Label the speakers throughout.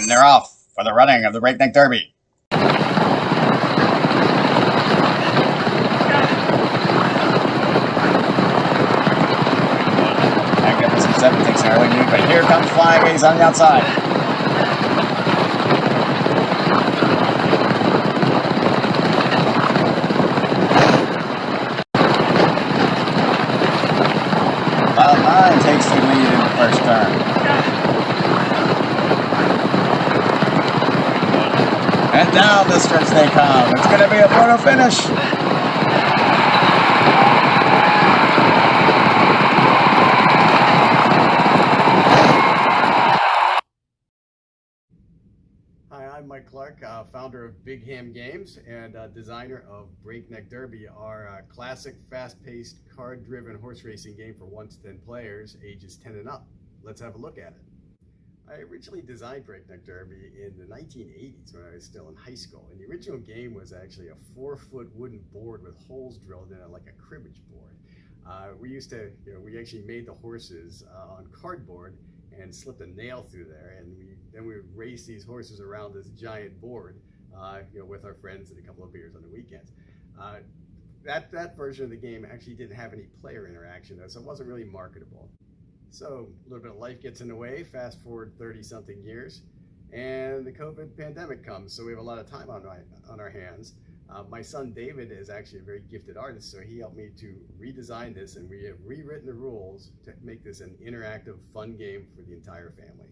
Speaker 1: And they're off for the running of the Breakneck Derby. Magnificent 7 takes an early lead, but here comes Flying Ace on the outside. Cloud 9 takes the lead in the first turn. And down the stretch they come. It's going to be a photo finish. Hi, I'm Mike Clark, founder of Big Ham Games and designer of Breakneck Derby, our classic, fast-paced, card-driven horse racing game for 1 to 10 players, ages 10 and up. Let's have a look at it. I originally designed Breakneck Derby in the 1980s when I was still in high school, and the original game was actually a 4-foot wooden board with holes drilled in it like a cribbage board. We we actually made the horses on cardboard and slipped a nail through there, and then we would race these horses around this giant board, with our friends and a couple of beers on the weekends. That version of the game actually didn't have any player interaction, though, so it wasn't really marketable. So a little bit of life gets in the way, fast forward 30-something years, and the COVID pandemic comes, so we have a lot of time on our hands. My son David is actually a very gifted artist, so he helped me to redesign this, and we have rewritten the rules to make this an interactive, fun game for the entire family.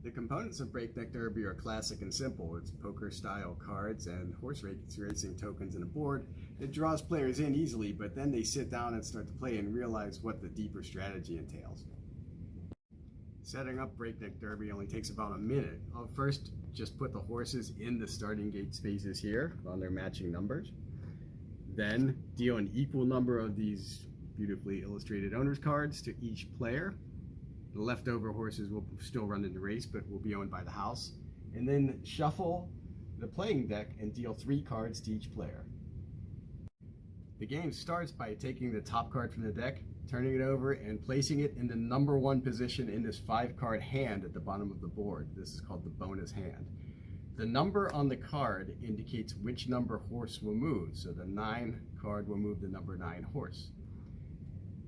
Speaker 1: The components of Breakneck Derby are classic and simple. It's poker-style cards and horse racing tokens and a board. It draws players in easily, but then they sit down and start to play and realize what the deeper strategy entails. Setting up Breakneck Derby only takes about a minute. I'll first just put the horses in the starting gate spaces here on their matching numbers. Then deal an equal number of these beautifully illustrated owner's cards to each player. The leftover horses will still run in the race, but will be owned by the house. And then shuffle the playing deck and deal 3 cards to each player. The game starts by taking the top card from the deck, turning it over, and placing it in the number 1 position in this 5-card hand at the bottom of the board. This is called the bonus hand. The number on the card indicates which number horse will move, so the 9 card will move the number 9 horse.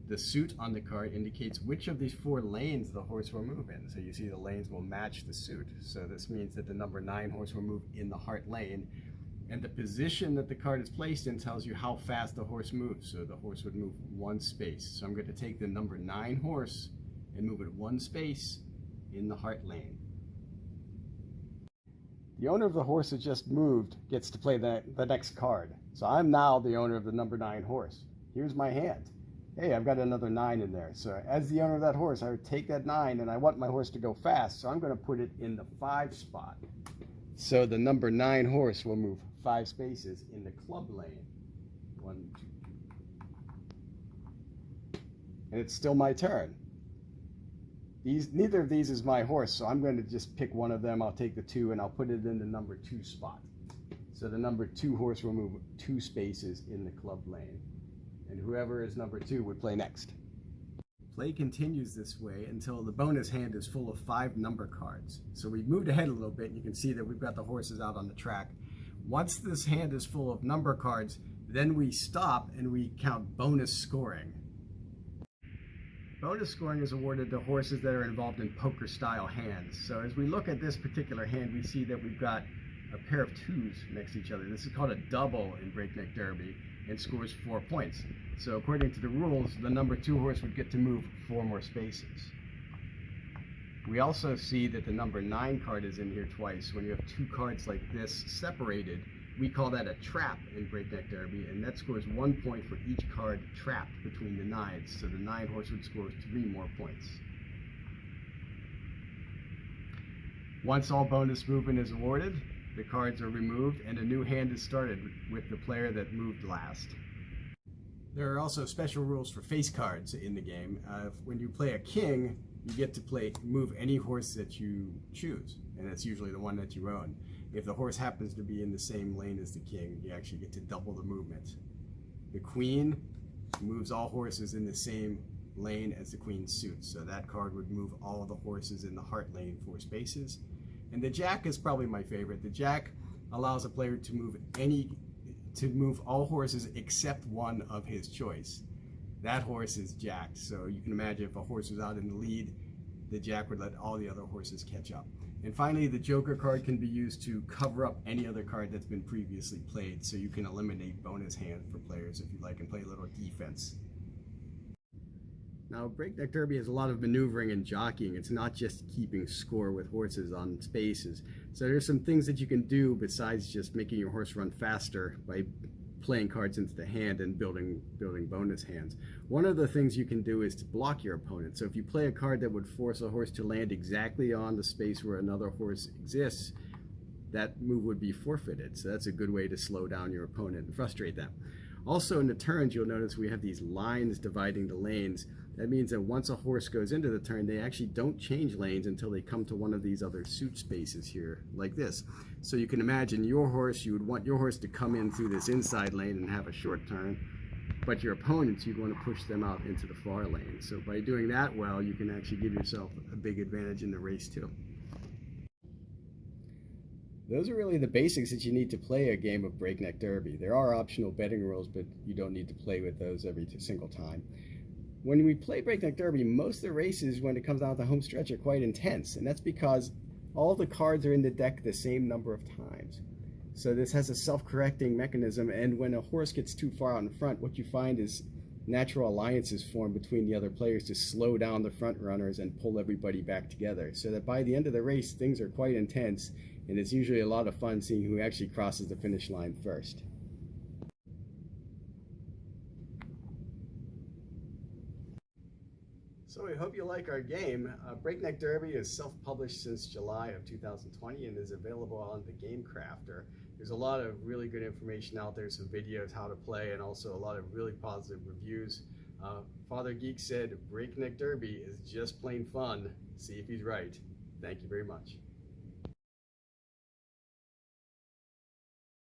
Speaker 1: The suit on the card indicates which of these 4 lanes the horse will move in. So you see the lanes will match the suit. So this means that the number 9 horse will move in the heart lane. And the position that the card is placed in tells you how fast the horse moves. So the horse would move 1 space. So I'm going to take the number 9 horse and move it 1 space in the heart lane. The owner of the horse that just moved gets to play the next card. So I'm now the owner of the number 9 horse. Here's my hand. Hey, I've got another 9 in there. So as the owner of that horse, I would take that 9, and I want my horse to go fast, so I'm going to put it in the 5 spot. So the number 9 horse will move 5 spaces in the club lane. 1, 2. And it's still my turn. Neither of these is my horse, so I'm going to just pick one of them. I'll take the 2, and I'll put it in the number 2 spot. So the number 2 horse will move 2 spaces in the club lane. And whoever is number 2 would play next. Play continues this way until the bonus hand is full of 5 number cards. So we've moved ahead a little bit, and you can see that we've got the horses out on the track. Once this hand is full of number cards, then we stop and we count bonus scoring. Bonus scoring is awarded to horses that are involved in poker-style hands. So as we look at this particular hand, we see that we've got a pair of 2s next to each other. This is called a double in Breakneck Derby and scores 4 points. So according to the rules, the number 2 horse would get to move 4 more spaces. We also see that the number 9 card is in here twice. When you have 2 cards like this separated, we call that a trap in Breakneck Derby, and that scores 1 point for each card trapped between the 9s. So the 9 horse would score 3 more points. Once all bonus movement is awarded, the cards are removed and a new hand is started with the player that moved last. There are also special rules for face cards in the game. When you play a king, you get to move any horse that you choose, and that's usually the one that you own. If the horse happens to be in the same lane as the king, you actually get to double the movement. The queen moves all horses in the same lane as the queen's suit. So that card would move all the horses in the heart lane 4 spaces. And the jack is probably my favorite. The jack allows a player to move all horses except one of his choice. That horse is jacked. So you can imagine if a horse was out in the lead, the jack would let all the other horses catch up. And finally, the joker card can be used to cover up any other card that's been previously played, so you can eliminate bonus hand for players if you like and play a little defense. Now, Breakneck Derby has a lot of maneuvering and jockeying. It's not just keeping score with horses on spaces. So there's some things that you can do besides just making your horse run faster by playing cards into the hand and building bonus hands. One of the things you can do is to block your opponent. So if you play a card that would force a horse to land exactly on the space where another horse exists, that move would be forfeited. So that's a good way to slow down your opponent and frustrate them. Also in the turns, you'll notice we have these lines dividing the lanes. That means that once a horse goes into the turn, they actually don't change lanes until they come to one of these other suit spaces here, like this. So you can imagine your horse, you would want your horse to come in through this inside lane and have a short turn, but your opponents, you'd want to push them out into the far lane. So by doing that well, you can actually give yourself a big advantage in the race too. Those are really the basics that you need to play a game of Breakneck Derby. There are optional betting rules, but you don't need to play with those every single time. When we play Breakneck Derby, most of the races, when it comes down to the home stretch, are quite intense, and that's because all the cards are in the deck the same number of times. So this has a self-correcting mechanism, and when a horse gets too far out in front, what you find is natural alliances form between the other players to slow down the front runners and pull everybody back together, so that by the end of the race, things are quite intense, and it's usually a lot of fun seeing who actually crosses the finish line first. So I hope you like our game. Breakneck Derby is self-published since July of 2020 and is available on the Game Crafter. There's a lot of really good information out there, some videos how to play, and also a lot of really positive reviews. Father Geek said Breakneck Derby is just plain fun. See if he's right. Thank you very much.